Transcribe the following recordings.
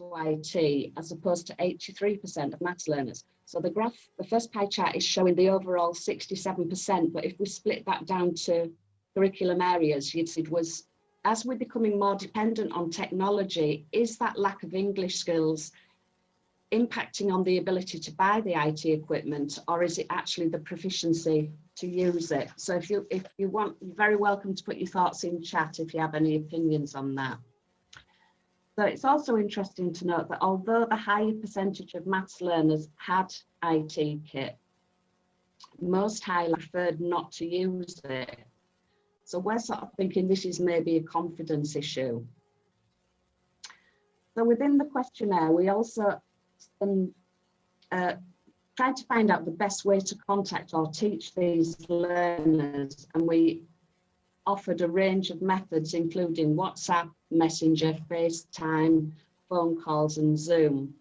to IT as opposed to 83% of maths learners. So the graph, the first pie chart is showing the overall 67%, but if we split that down to curriculum areas, you'd see it was, as we're becoming more dependent on technology, is that lack of English skills impacting on the ability to buy the IT equipment, or is it actually the proficiency to use it? So if you want, you're very welcome to put your thoughts in chat if you have any opinions on that. So it's also interesting to note that although the higher percentage of maths learners had IT kit, most highly preferred not to use it. So we're sort of thinking this is maybe a confidence issue. So within the questionnaire, we also tried to find out the best way to contact or teach these learners, and we offered a range of methods including WhatsApp, Messenger, FaceTime, phone calls and Zoom.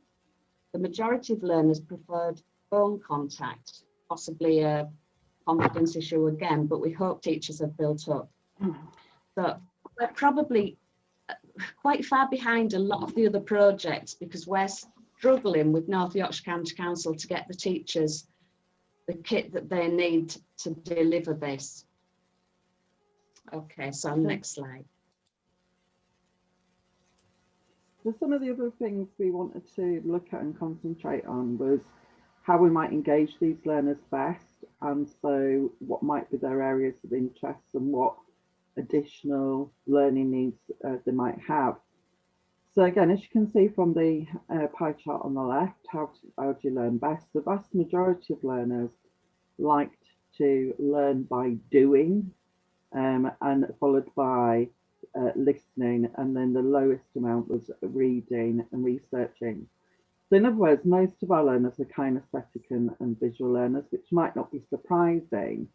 The majority of learners preferred phone contact, possibly a confidence issue again, but we hope teachers have built up. So we're probably quite far behind a lot of the other projects because we're struggling with North Yorkshire County Council to get the teachers the kit that they need to deliver this. Okay, so next slide. So some of the other things we wanted to look at and concentrate on was how we might engage these learners best, and so what might be their areas of interest and what additional learning needs they might have. So again, as you can see from the pie chart on the left, how do you learn best? The vast majority of learners liked to learn by doing, and followed by listening, and then the lowest amount was reading and researching. So in other words, most of our learners are kinesthetic and visual learners, which might not be surprising,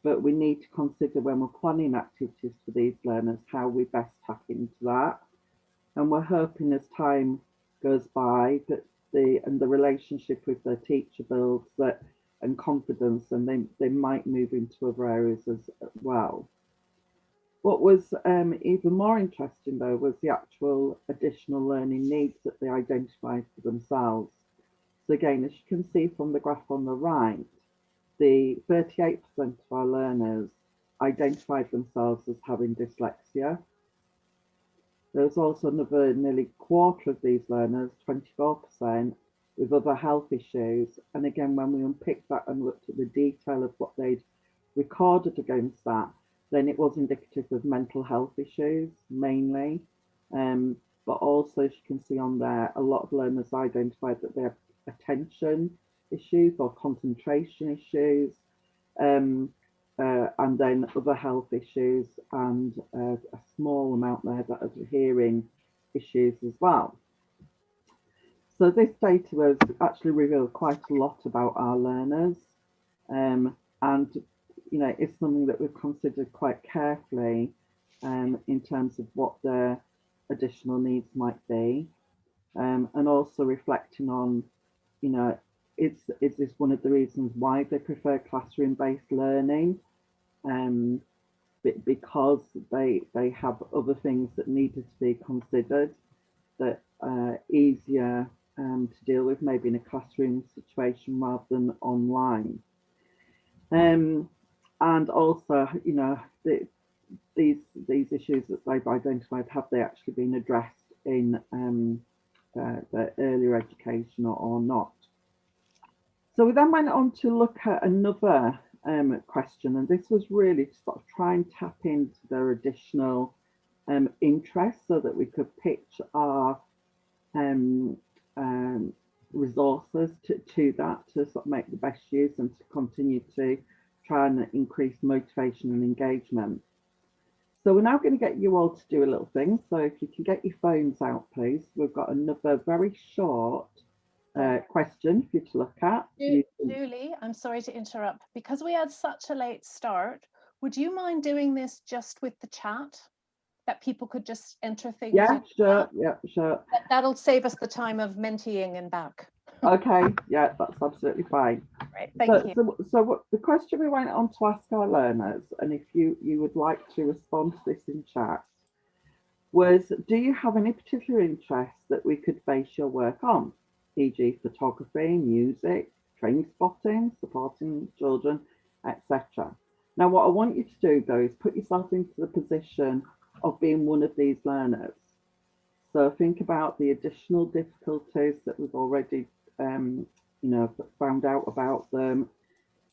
but we need to consider when we're planning activities for these learners how we best tap into that. And we're hoping as time goes by that the relationship with their teacher builds that and confidence, and they might move into other areas as well. What was even more interesting though was the actual additional learning needs that they identified for themselves. So again, as you can see from the graph on the right, the 38% of our learners identified themselves as having dyslexia. There was also another nearly quarter of these learners, 24%, with other health issues. And again, when we unpicked that and looked at the detail of what they'd recorded against that, then it was indicative of mental health issues mainly. But also, as you can see on there, a lot of learners identified that they have attention issues or concentration issues, and then other health issues, and a small amount there that are hearing issues as well. So this data has actually revealed quite a lot about our learners, and you know, it's something that we've considered quite carefully in terms of what their additional needs might be, and also reflecting on, you know, is this one of the reasons why they prefer classroom-based learning? Because they have other things that needed to be considered that are easier to deal with, maybe in a classroom situation rather than online. And also, you know, these issues that they've identified, have they actually been addressed in the earlier education or not? So we then went on to look at another question, and this was really to sort of try and tap into their additional interests so that we could pitch our resources to that, to sort of make the best use and to continue to try and increase motivation and engagement. So we're now going to get you all to do a little thing. So if you can get your phones out, please. We've got another very short question for you to look at. Julie, I'm sorry to interrupt. Because we had such a late start, would you mind doing this just with the chat? That people could just enter things? Yeah, sure. Yeah, sure. That'll save us the time of menteeing and back. Okay, yeah, that's absolutely fine. Right, thank you. So what the question we went on to ask our learners, and if you would like to respond to this in chat, was, do you have any particular interests that we could base your work on, e.g. photography, music, train spotting, supporting children, etc. Now, what I want you to do though is put yourself into the position of being one of these learners. So think about the additional difficulties that we've already found out about them.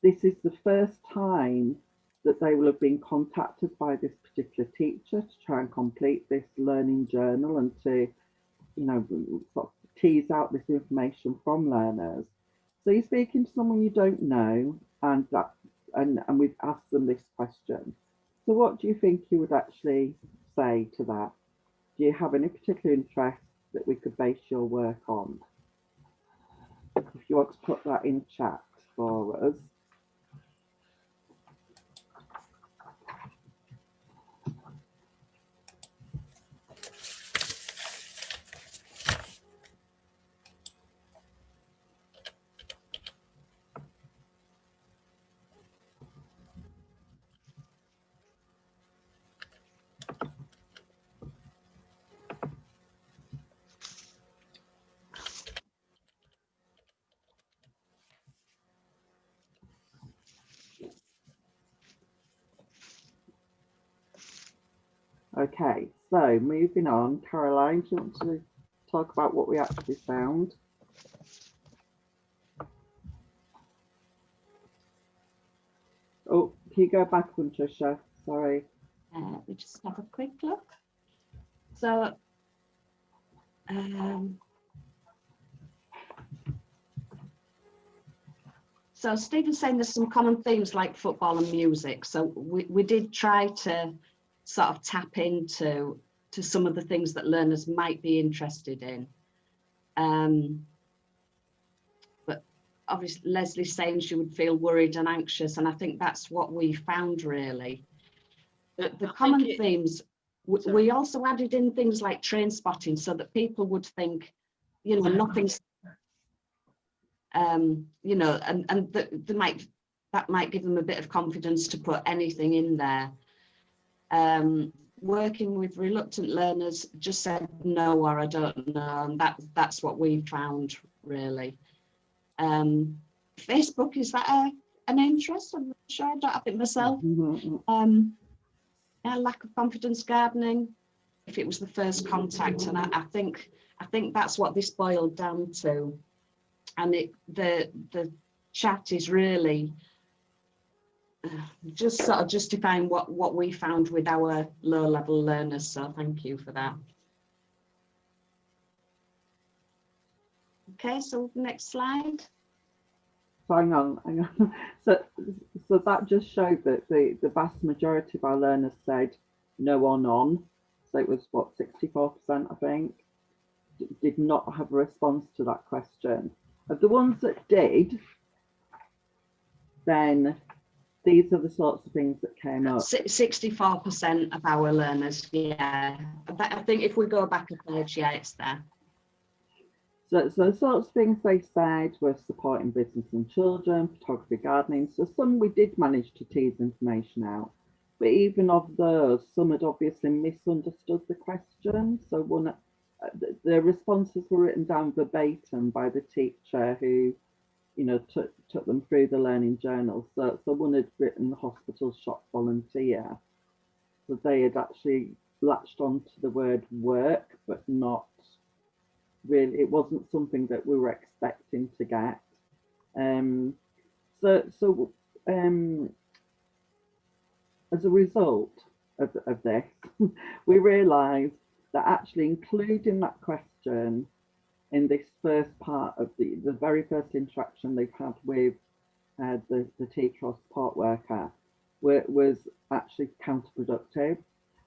This is the first time that they will have been contacted by this particular teacher to try and complete this learning journal and to, sort of tease out this information from learners. So you're speaking to someone you don't know, and we've asked them this question. So what do you think you would actually say to that? Do you have any particular interest that we could base your work on? If you want to put that in chat for us. Okay, so moving on, Caroline, do you want to talk about what we actually found? Oh, can you go back one, Tricia? Sorry. We just have a quick look. So, so Stephen's saying there's some common themes like football and music. So we did try to sort of tap into some of the things that learners might be interested in. But obviously Leslie's saying she would feel worried and anxious, and I think that's what we found really. The common themes, we also added in things like train spotting so that people would think, nothing's, and that might give them a bit of confidence to put anything in there. Working with reluctant learners, just said no or I don't know, and that's what we found really. Facebook, is that an interest? I'm not sure, I don't have it myself. Lack of confidence gardening, if it was the first contact, and I think that's what this boiled down to. And the chat is really just sort of justifying what we found with our low-level learners. So thank you for that. Okay, so next slide. So hang on. So that just showed that the vast majority of our learners said no or none. So it was what, 64%, I think, did not have a response to that question. Of the ones that did, then these are the sorts of things that came up. 64% of our learners, yeah. I think if we go back a page, yeah, it's there. So the sorts of things they said were supporting business and children, photography, gardening. So some we did manage to tease information out. But even of those, some had obviously misunderstood the question. So the responses were written down verbatim by the teacher who, took them through the learning journal. So one had written hospital shop volunteer. So they had actually latched onto the word work, but not really, it wasn't something that we were expecting to get. As a result of this, we realised that actually including that question in this first part of the very first interaction they've had with the teacher or support worker was actually counterproductive.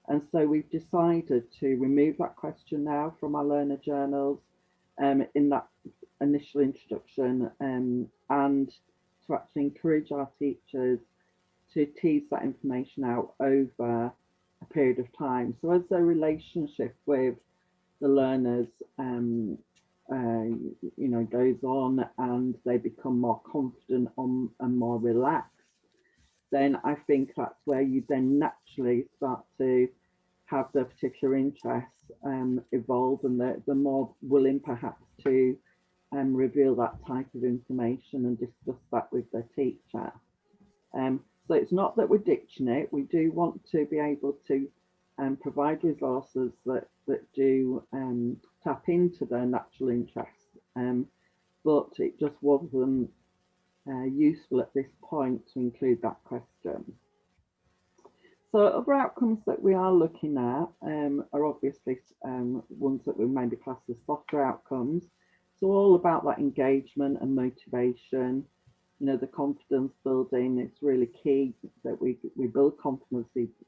And so we've decided to remove that question now from our learner journals in that initial introduction, and to actually encourage our teachers to tease that information out over a period of time. So as their relationship with the learners goes on and they become more confident and more relaxed, then I think that's where you then naturally start to have their particular interests evolve, and they're more willing perhaps to reveal that type of information and discuss that with their teacher. So it's not that we're ditching it. We do want to be able to provide resources that do tap into their natural interests, but it just wasn't useful at this point to include that question. So other outcomes that we are looking at are obviously ones that we maybe class as softer outcomes. So all about that engagement and motivation, you know, the confidence building. It's really key that we build confidence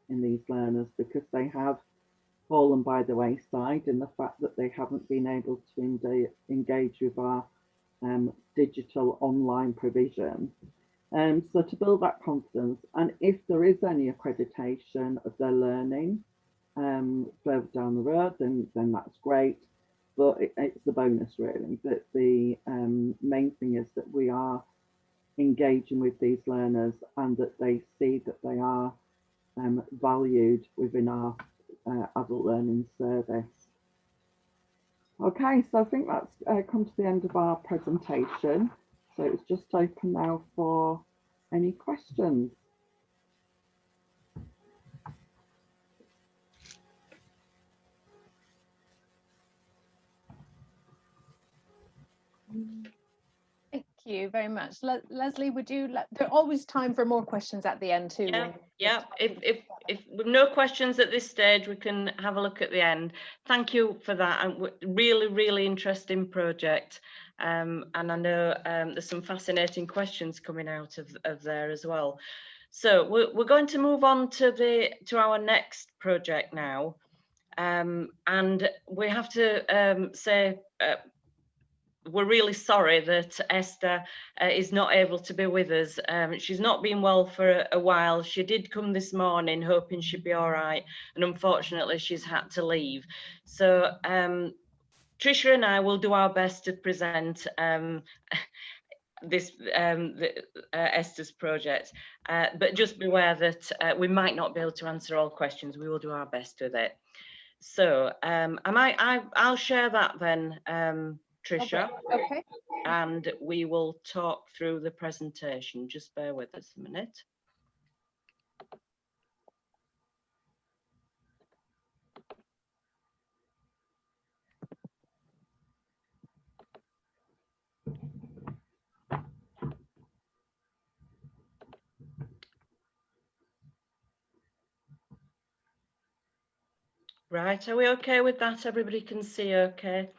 in these learners, because they have fallen by the wayside in the fact that they haven't been able to engage with our digital online provision. So to build that confidence, and if there is any accreditation of their learning further down the road, then that's great. But it's the bonus really. But the main thing is that we are engaging with these learners and that they see that they are valued within our adult learning service. Okay, so I think that's come to the end of our presentation. So it's just open now for any questions. Thank you very much. Leslie, would you there's always time for more questions at the end too. Yeah. If with no questions at this stage, we can have a look at the end. Thank you for that. And really interesting project. And I know there's some fascinating questions coming out of there as well. So we're going to move on to our next project now. And we have to say we're really sorry that Esther is not able to be with us. She's not been well for a while. She did come this morning hoping she'd be all right, and unfortunately she's had to leave. So Tricia and I will do our best to present this Esther's project, but just beware that we might not be able to answer all questions. We will do our best with it. So I'll share that then, Tricia. Okay. And we will talk through the presentation. Just bear with us a minute. Right, are we okay with that? Everybody can see okay?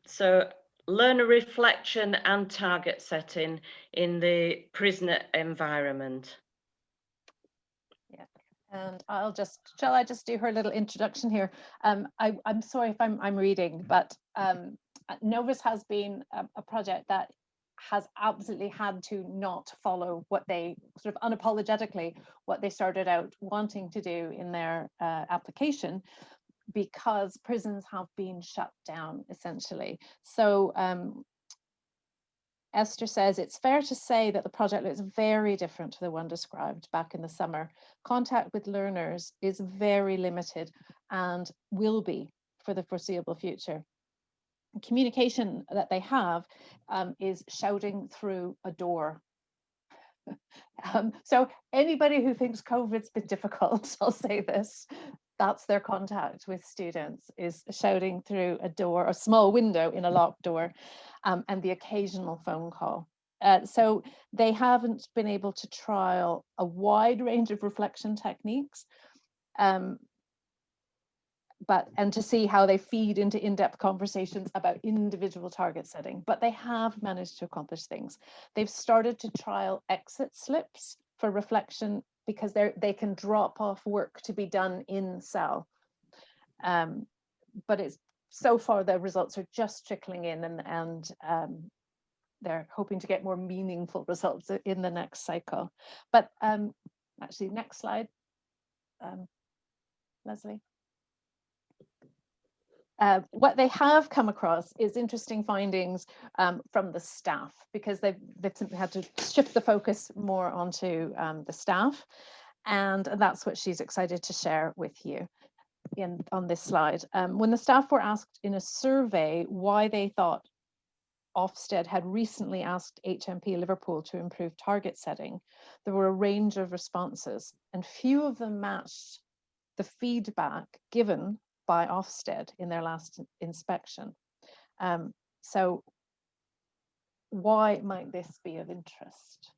So learner reflection and target setting in the prisoner environment. Yeah, and shall I just do her little introduction here? I'm sorry if I'm reading, but Novus has been a project that has absolutely had to not follow what they sort of unapologetically what they started out wanting to do in their application, because prisons have been shut down essentially. So Esther says it's fair to say that the project looks very different to the one described back in the summer. Contact with learners is very limited and will be for the foreseeable future. Communication that they have is shouting through a door. So anybody who thinks COVID's been difficult, I'll say this, that's their contact with students, is shouting through a door, a small window in a locked door, and the occasional phone call. So they haven't been able to trial a wide range of reflection techniques, and to see how they feed into in-depth conversations about individual target setting, but they have managed to accomplish things. They've started to trial exit slips for reflection because they can drop off work to be done in cell. But it's so far the results are just trickling in, and they're hoping to get more meaningful results in the next cycle. But actually, next slide, Leslie. What they have come across is interesting findings from the staff, because they've simply had to shift the focus more onto the staff. And that's what she's excited to share with you on this slide. When the staff were asked in a survey why they thought Ofsted had recently asked HMP Liverpool to improve target setting, there were a range of responses, and few of them matched the feedback given by Ofsted in their last inspection. So why might this be of interest?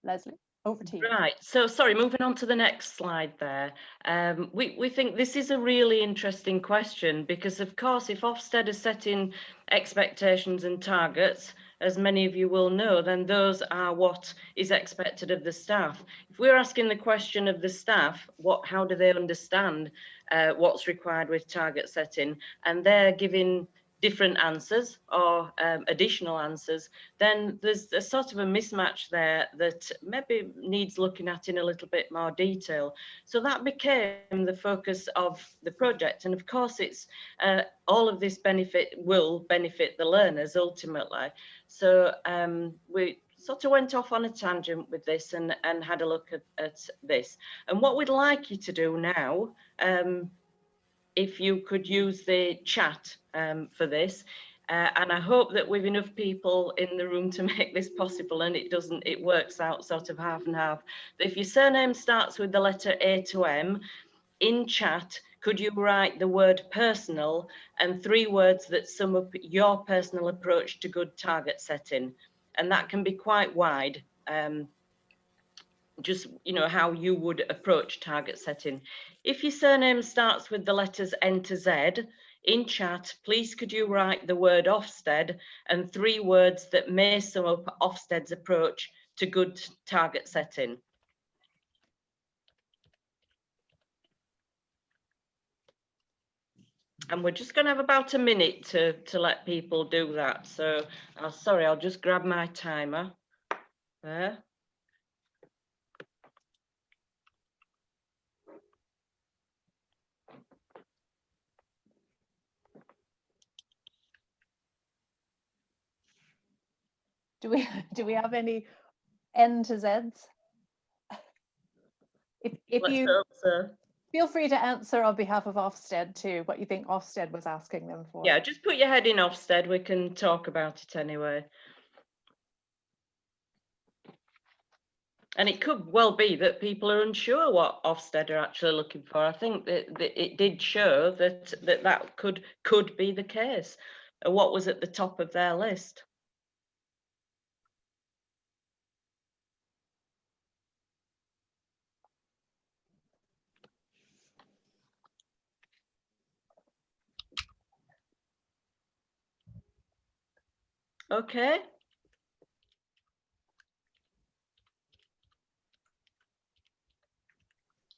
Leslie, over to you. Right, so sorry, moving on to the next slide there. We think this is a really interesting question because, of course, if Ofsted is setting expectations and targets, as many of you will know, then those are what is expected of the staff. If we're asking the question of the staff, how do they understand what's required with target setting, and they're giving different answers or additional answers, then there's a sort of a mismatch there that maybe needs looking at in a little bit more detail. So that became the focus of the project, and of course it's all of this will benefit the learners ultimately. So we sort of went off on a tangent with this and had a look at this, and what we'd like you to do now, if you could use the chat for this, and I hope that we've enough people in the room to make this possible, and it works out sort of half and half. If your surname starts with the letter A to M, in chat, could you write the word personal and 3 words that sum up your personal approach to good target setting? And that can be quite wide. Just, how you would approach target setting. If your surname starts with the letters N to Z, in chat, please could you write the word Ofsted and 3 words that may sum up Ofsted's approach to good target setting. And we're just going to have about a minute to let people do that. So, sorry, I'll just grab my timer there. Do we have any N to Zs? If Let's you hope so. feel free to answer on behalf of Ofsted too, what you think Ofsted was asking them for. Yeah, just put your head in Ofsted. We can talk about it anyway. And it could well be that people are unsure what Ofsted are actually looking for. I think that it did show that could be the case. What was at the top of their list? Okay.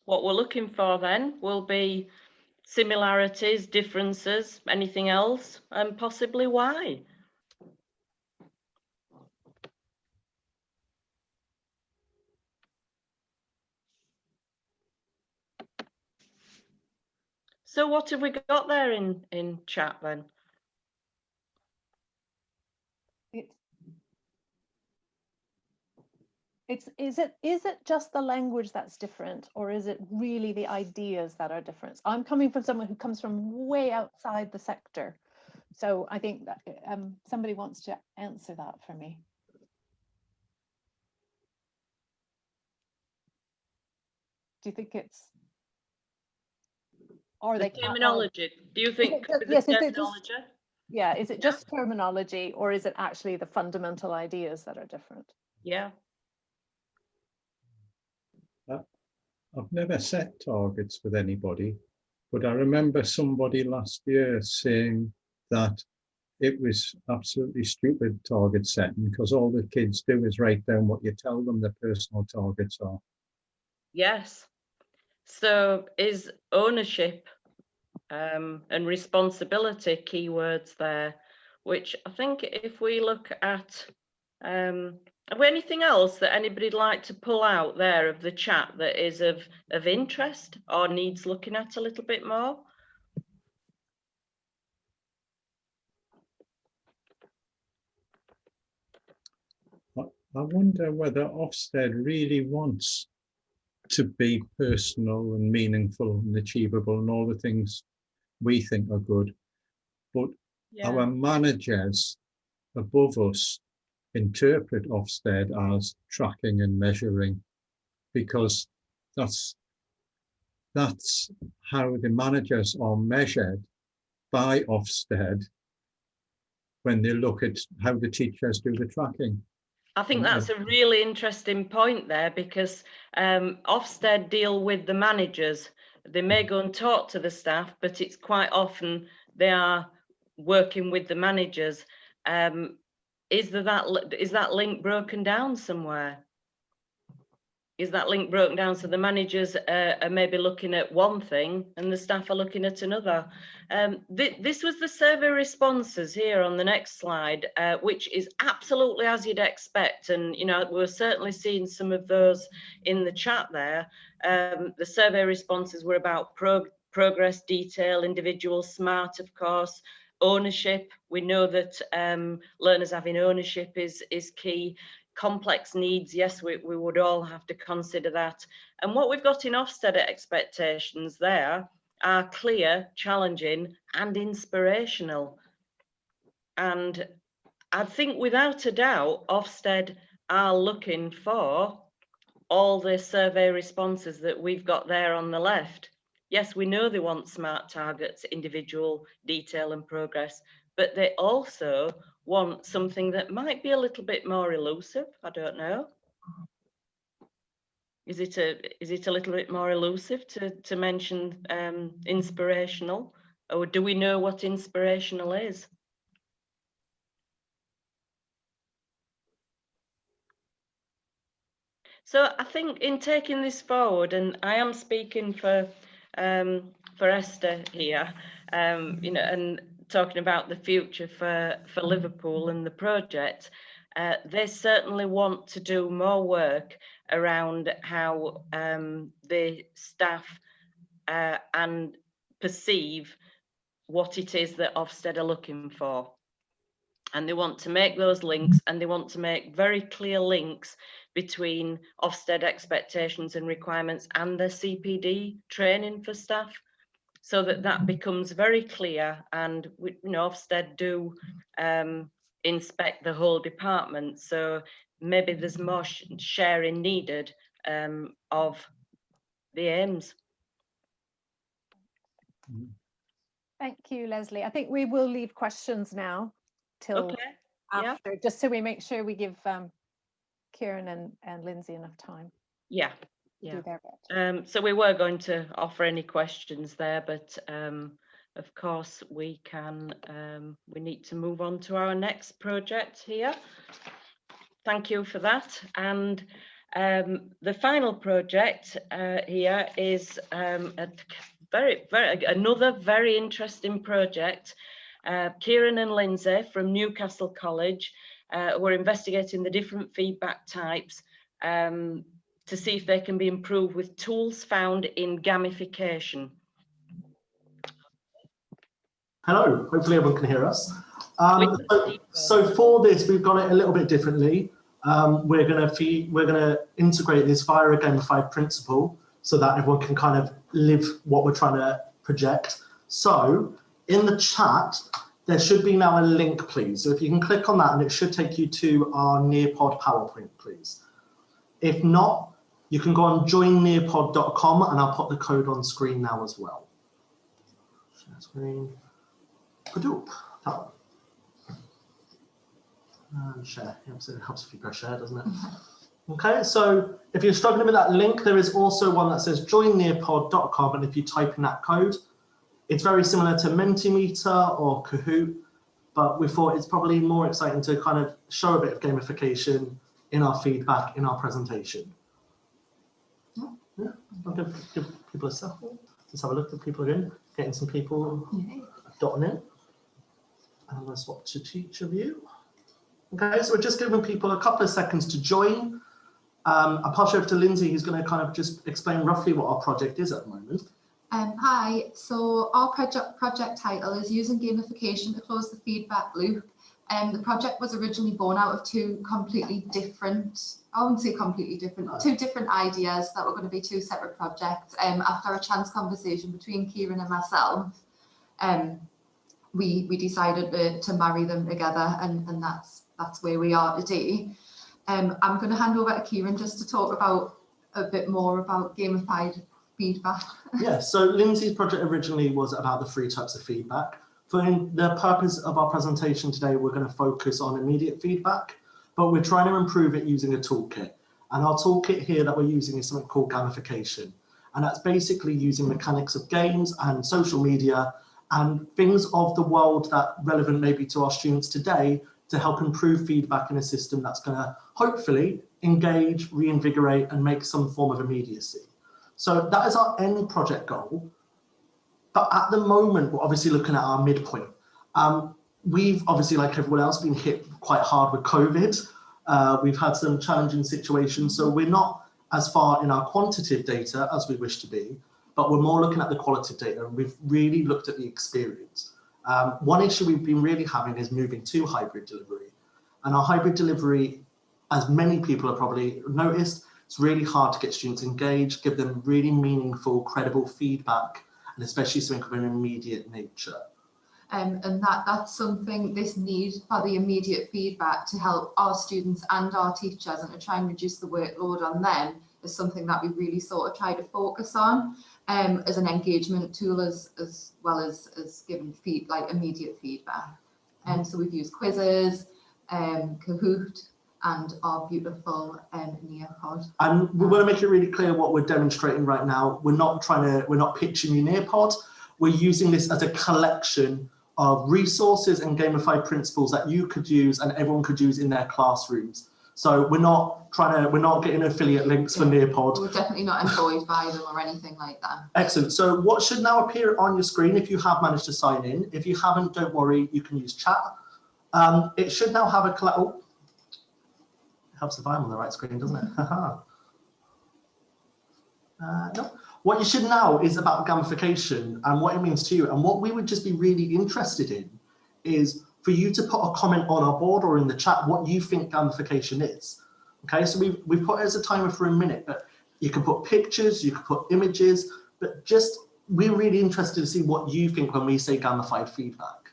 What we're looking for then will be similarities, differences, anything else, and possibly why. So what have we got there in chat then? Is it just the language that's different, or is it really the ideas that are different? I'm coming from someone who comes from way outside the sector, so I think that somebody wants to answer that for me. Do you think it's, or The terminology? Do you think the terminology? Yeah, is it just terminology, or is it actually the fundamental ideas that are different? Yeah. I've never set targets with anybody, but I remember somebody last year saying that it was absolutely stupid target setting because all the kids do is write down what you tell them their personal targets are. Yes. So is ownership and responsibility keywords there, which I think if we look at, have we anything else that anybody'd like to pull out there of the chat that is of interest or needs looking at a little bit more? I wonder whether Ofsted really wants to be personal and meaningful and achievable and all the things we think are good. But our managers above us interpret Ofsted as tracking and measuring, because that's how the managers are measured by Ofsted when they look at how the teachers do the tracking. I think that's a really interesting point there, because Ofsted deal with the managers. They may go and talk to the staff, but it's quite often they are working with the managers. Is that link broken down somewhere? Is that link broken down so the managers are maybe looking at one thing and the staff are looking at another? This was the survey responses here on the next slide, which is absolutely as you'd expect. And, you know, we're certainly seeing some of those in the chat there. The survey responses were about progress, detail, individual, SMART, of course, ownership. We know that learners having ownership is key. Complex needs, yes, we would all have to consider that. And what we've got in Ofsted expectations there are clear, challenging and inspirational. And I think without a doubt, Ofsted are looking for all the survey responses that we've got there on the left. Yes, we know they want SMART targets, individual, detail and progress, but they also want something that might be a little bit more elusive. I don't know. Is it a little bit more elusive to mention inspirational, or do we know what inspirational is? So I think in taking this forward, and I am speaking for Esther here, you know, and talking about the future for Liverpool and the project, they certainly want to do more work around how the staff and perceive what it is that Ofsted are looking for. And they want to make those links, and they want to make very clear links between Ofsted expectations and requirements and the CPD training for staff, so that becomes very clear. And you know, Ofsted do inspect the whole department, so maybe there's more sharing needed of the aims. Thank you, Leslie. I think we will leave questions now till after, just so we make sure we give Kieran and Lindsay enough time. Yeah. To do their bit. So we were going to offer any questions there, but of course we need to move on to our next project here. Thank you for that. And the final project here is another very interesting project. Kieran and Lindsay from Newcastle College were investigating the different feedback types to see if they can be improved with tools found in gamification. Hello, hopefully everyone can hear us. So for this, we've got it a little bit differently. We're going to integrate this via a gamified principle so that everyone can kind of live what we're trying to project. So in the chat, there should be now a link, please. So if you can click on that, and it should take you to our Nearpod PowerPoint, please. If not, you can go on joinnearpod.com, and I'll put the code on screen now as well. Share screen. Hadoop. That one. And share. It helps if you press share, doesn't it? Okay, so if you're struggling with that link, there is also one that says joinnearpod.com, and if you type in that code, it's very similar to Mentimeter or Kahoot, but we thought it's probably more exciting to kind of show a bit of gamification in our feedback, in our presentation. Yeah, I'll give people a second. Let's have a look at people again, getting some people dotting in. And I'm going to swap to teacher view. Okay, so we're just giving people a couple of seconds to join. I'll pass you over to Lindsay, who's going to kind of just explain roughly what our project is at the moment. Hi, so our project title is using gamification to close the feedback loop The project was originally born out of two completely different, I wouldn't say completely different, two different ideas that were going to be two separate projects. After a chance conversation between Kieran and myself, we decided to marry them together, and that's where we are today. I'm going to hand over to Kieran just to talk about a bit more about gamified feedback. Yeah, so Lindsay's project originally was about the 3 types of feedback. For the purpose of our presentation today, we're going to focus on immediate feedback, but we're trying to improve it using a toolkit. And our toolkit here that we're using is something called gamification. And that's basically using mechanics of games and social media and things of the world that are relevant maybe to our students today to help improve feedback in a system that's going to hopefully engage, reinvigorate, and make some form of immediacy. So that is our end project goal. But at the moment, we're obviously looking at our midpoint. We've obviously, like everyone else, been hit quite hard with COVID. We've had some challenging situations, so we're not as far in our quantitative data as we wish to be, but we're more looking at the qualitative data, and we've really looked at the experience. One issue we've been really having is moving to hybrid delivery. And our hybrid delivery, as many people have probably noticed, it's really hard to get students engaged, give them really meaningful, credible feedback, and especially something of an immediate nature. And that's something, this need for the immediate feedback to help our students and our teachers and to try and reduce the workload on them is something that we really sort of try to focus on as an engagement tool as well as giving immediate feedback. So we've used quizzes, Kahoot, and our beautiful Nearpod. And we want to make it really clear what we're demonstrating right now. We're not pitching you Nearpod. We're using this as a collection of resources and gamified principles that you could use and everyone could use in their classrooms. So we're not getting affiliate links for Nearpod. We're definitely not employed by them or anything like that. Excellent. So what should now appear on your screen if you have managed to sign in? If you haven't, don't worry, you can use chat. It should now have a helps if I'm on the right screen, doesn't it? No. What you should know is about gamification and what it means to you. And what we would just be really interested in is for you to put a comment on our board or in the chat what you think gamification is. Okay, so we've put it as a timer for a minute, but you can put pictures, you can put images, but just we're really interested to see what you think when we say gamified feedback.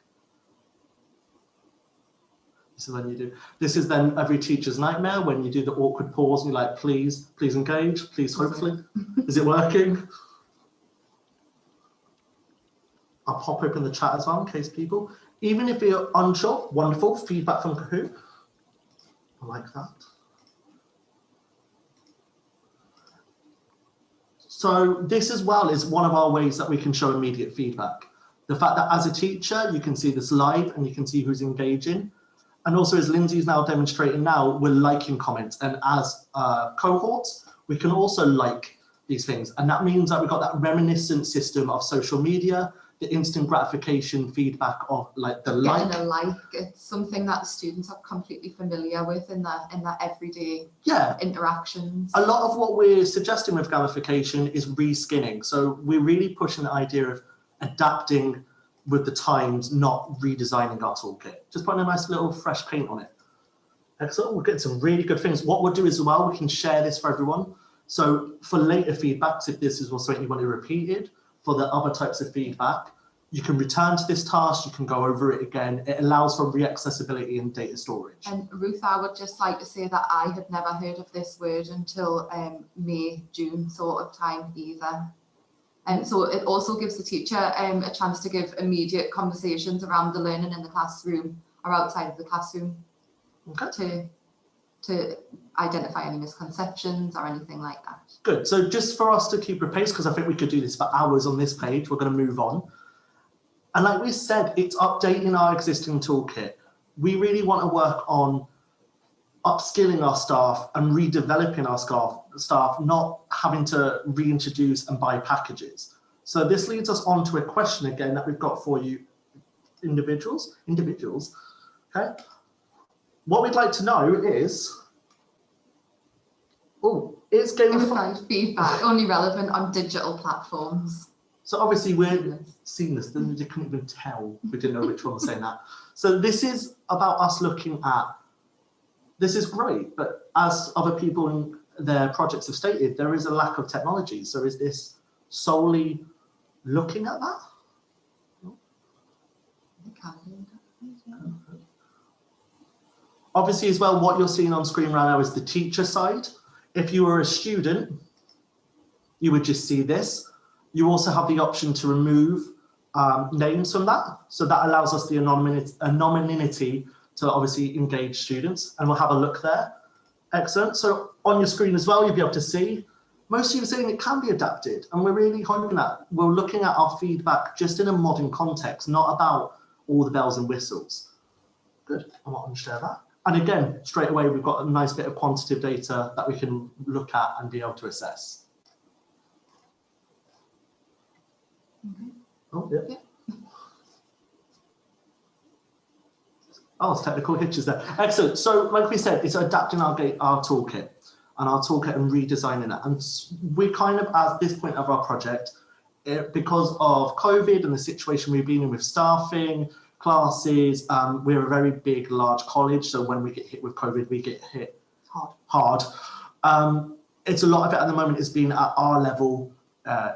This is when you do. This is then every teacher's nightmare when you do the awkward pause and you're like, please engage, please, hopefully. Is it working? I'll pop open the chat as well in case people, even if you're unsure, wonderful, feedback from Kahoot. I like that. So this as well is one of our ways that we can show immediate feedback. The fact that as a teacher, you can see this live and you can see who's engaging. And also, as Lindsay's now demonstrating now, we're liking comments. And as cohorts, we can also like these things. And that means that we've got that reminiscent system of social media, the instant gratification feedback of like the like. A like, it's something that students are completely familiar with in their everyday interactions. A lot of what we're suggesting with gamification is reskinning. So we're really pushing the idea of adapting with the times, not redesigning our toolkit. Just putting a nice little fresh paint on it. Excellent, we're getting some really good things. What we'll do as well, we can share this for everyone. So for later feedbacks, if this is something you want to repeated, for the other types of feedback, you can return to this task, you can go over it again. It allows for re-accessibility and data storage. And Ruth, I would just like to say that I had never heard of this word until May, June sort of time either. And so it also gives the teacher a chance to give immediate conversations around the learning in the classroom or outside of the classroom, okay, to identify any misconceptions or anything like that. Good. So just for us to keep a pace, because I think we could do this for hours on this page, we're going to move on. And like we said, it's updating our existing toolkit. We really want to work on upskilling our staff and redeveloping our staff, not having to reintroduce and buy packages. So this leads us on to a question again that we've got for you, individuals, okay? What we'd like to know is, is gamified feedback only relevant on digital platforms? So obviously we're seamless, then you couldn't even tell, we didn't know which one was saying that. So this is about us looking at, this is great, but as other people in their projects have stated, there is a lack of technology. So is this solely looking at that? Obviously as well, what you're seeing on screen right now is the teacher side. If you were a student, you would just see this. You also have the option to remove names from that. So that allows us the anonymity to obviously engage students, and we'll have a look there. Excellent. So on your screen as well, you'll be able to see, most of you are saying it can be adapted, and we're really hoping that we're looking at our feedback just in a modern context, not about all the bells and whistles. Good, I want to share that. And again, straight away, we've got a nice bit of quantitative data that we can look at and be able to assess. Oh, yeah. Oh, it's technical hitches there. Excellent. So like we said, it's adapting our toolkit and redesigning it. And we kind of, at this point of our project, because of COVID and the situation we've been in with staffing, classes, we're a very big, large college. So when we get hit with COVID, we get hit hard. It's a lot of it at the moment is being at our level,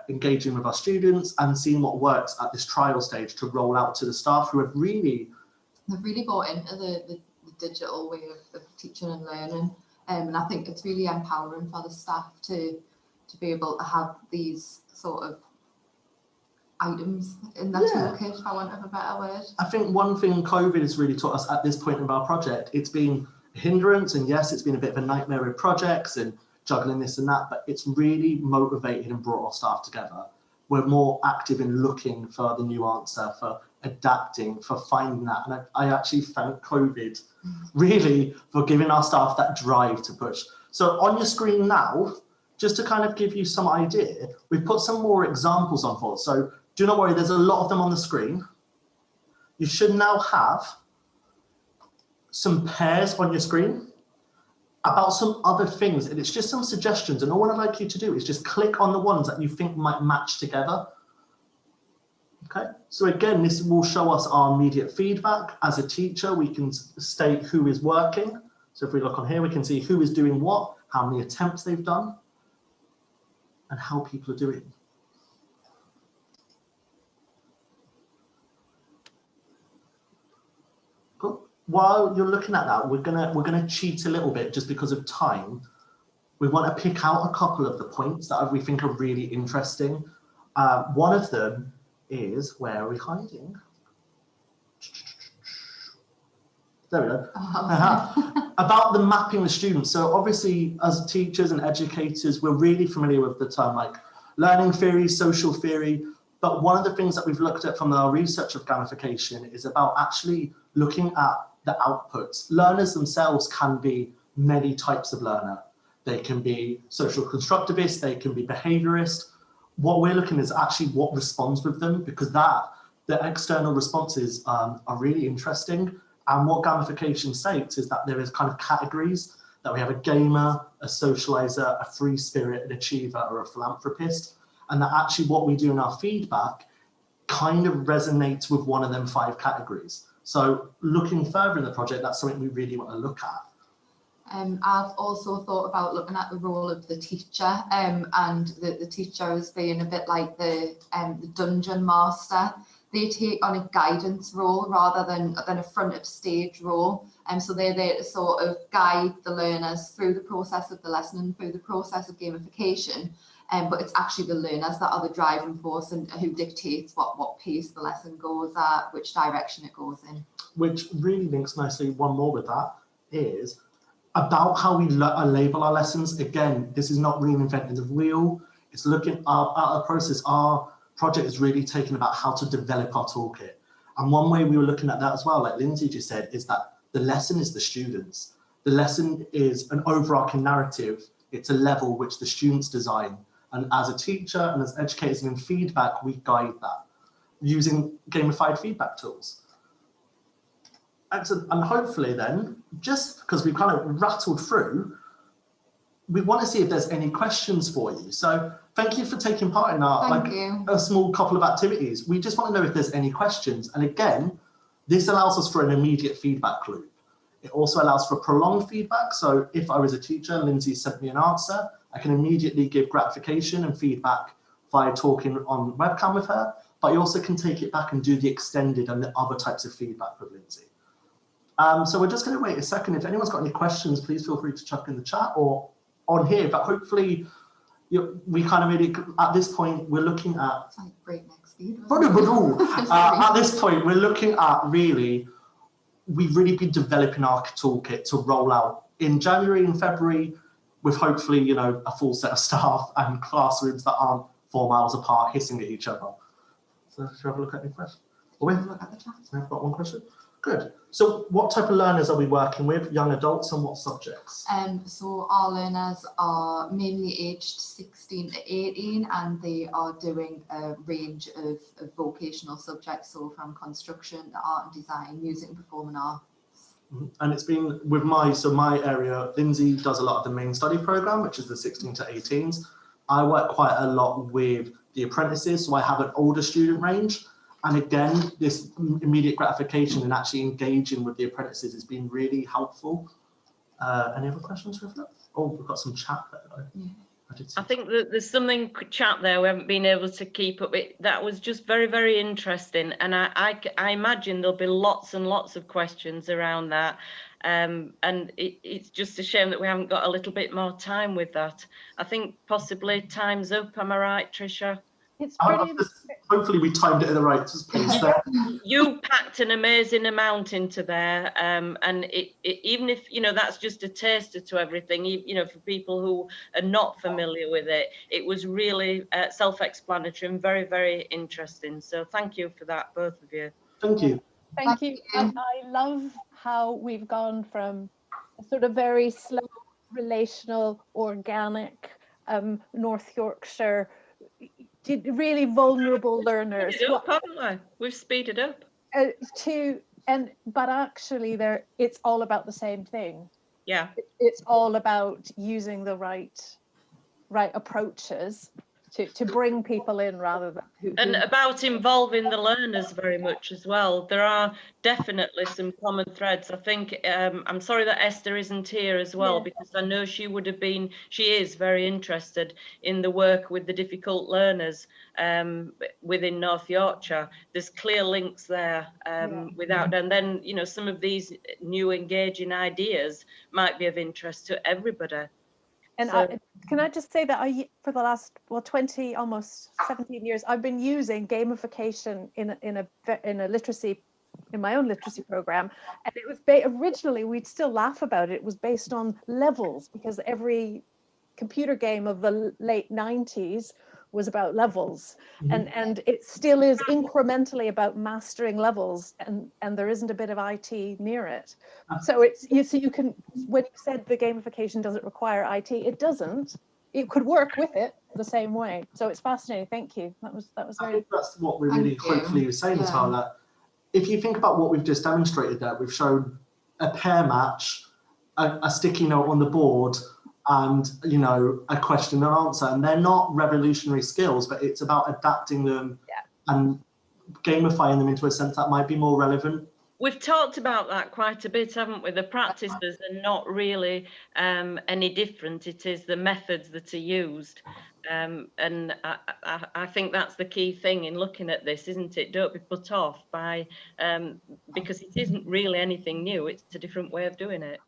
engaging with our students and seeing what works at this trial stage to roll out to the staff who have really bought into the digital way of teaching and learning, and I think it's really empowering for the staff to be able to have these sort of items in their toolkit, for want of a better word. I think one thing COVID has really taught us at this point of our project, it's been a hindrance, and yes, it's been a bit of a nightmare with projects and juggling this and that, but it's really motivated and brought our staff together. We're more active in looking for the new answer, for adapting, for finding that. And I actually thank COVID really for giving our staff that drive to push. So on your screen now, just to kind of give you some idea, we've put some more examples on for. So do not worry, there's a lot of them on the screen. You should now have some pairs on your screen about some other things, and it's just some suggestions, and all I'd like you to do is just click on the ones that you think might match together. Okay, so again, this will show us our immediate feedback. As a teacher, we can state who is working. So if we look on here, we can see who is doing what, how many attempts they've done, and how people are doing. Cool. While you're looking at that, we're gonna cheat a little bit just because of time. We want to pick out a couple of the points that we think are really interesting. One of them is, where are we hiding? There we go. About the mapping the students. So obviously, as teachers and educators, we're really familiar with the term like learning theory, social theory. But one of the things that we've looked at from our research of gamification is about actually looking at the outputs. Learners themselves can be many types of learner. They can be social constructivist, they can be behaviorist. What we're looking at is actually what responds with them, because the external responses are really interesting. And what gamification states is that there is kind of categories, that we have a gamer, a socializer, a free spirit, an achiever, or a philanthropist. And that actually what we do in our feedback kind of resonates with one of them 5 categories. So looking further in the project, that's something we really want to look at. I've also thought about looking at the role of the teacher, and the teacher as being a bit like the dungeon master. They take on a guidance role rather than a front of stage role. So they're there to sort of guide the learners through the process of the lesson and through the process of gamification. But it's actually the learners that are the driving force and who dictates what pace the lesson goes at, which direction it goes in. Which really links nicely, one more with that, is about how we label our lessons. Again, this is not reinventing the wheel. It's looking at our process. Our project is really taking about how to develop our toolkit. And one way we were looking at that as well, like Lindsay just said, is that the lesson is the students. The lesson is an overarching narrative. It's a level which the students design. And as a teacher and as educators and in feedback, we guide that using gamified feedback tools. And hopefully then, just because we've kind of rattled through, we want to see if there's any questions for you. So thank you for taking part in our a small couple of activities. We just want to know if there's any questions. And again, this allows us for an immediate feedback loop. It also allows for prolonged feedback. So if I was a teacher and Lindsay sent me an answer, I can immediately give gratification and feedback via talking on webcam with her, but you also can take it back and do the extended and the other types of feedback with Lindsay. So we're just going to wait a second. If anyone's got any questions, please feel free to chuck in the chat or on here, but hopefully we kind of made it, at this point, we're looking at... It's like breakneck speed. At this point, we're looking at really, we've really been developing our toolkit to roll out in January and February with hopefully, you know, a full set of staff and classrooms that aren't 4 miles apart hissing at each other. So should we have a look at any questions? Look at the chat. We've got one question. Good. So what type of learners are we working with? Young adults, and what subjects? So our learners are mainly aged 16 to 18, and they are doing a range of vocational subjects, so from construction to art and design, music and performing arts. And it's been with my area, Lindsay does a lot of the main study program, which is the 16 to 18s. I work quite a lot with the apprentices, so I have an older student range. And again, this immediate gratification and actually engaging with the apprentices has been really helpful. Any other questions with that? Oh, we've got some chat there. Yeah. I think that there's something chat there we haven't been able to keep up with. That was just very, very interesting. And I imagine there'll be lots and lots of questions around that. And it's just a shame that we haven't got a little bit more time with that. I think possibly time's up. Am I right, Tricia? It's pretty. Hopefully we timed it in the right place there. You packed an amazing amount into there, and even if, you know, that's just a taster to everything, you know, for people who are not familiar with it, it was really self-explanatory and very, very interesting. So thank you for that, both of you. Thank you. Thank you. I love how we've gone from a sort of very slow, relational, organic North Yorkshire, really vulnerable learners. We've speeded up. But actually it's all about the same thing. Yeah. It's all about using the right approaches to bring people in rather than about involving the learners very much as well. There are definitely some common threads. I think I'm sorry that Esther isn't here as well, because I know she is very interested in the work with the difficult learners within North Yorkshire. There's clear links there and then, you know, some of these new engaging ideas might be of interest to everybody. And can I just say that for the last 20, almost 17 years, I've been using gamification in my own literacy program, and it was originally, we'd still laugh about it. It was based on levels, because every computer game of the late 90s was about levels, and it still is incrementally about mastering levels, and there isn't a bit of IT near it. So you can, when you said the gamification doesn't require IT, it doesn't. It could work with it the same way. So it's fascinating. Thank you. That was very. I think that's what we really hopefully were saying as well. That if you think about what we've just demonstrated, that we've shown a pair match, a sticky note on the board, and, you know, a question and answer, and they're not revolutionary skills, but it's about adapting them and gamifying them into a sense that might be more relevant. We've talked about that quite a bit, haven't we? The practices are not really any different. It is the methods that are used. And I think that's the key thing in looking at this, isn't it? Don't be put off by, because it isn't really anything new. It's a different way of doing it.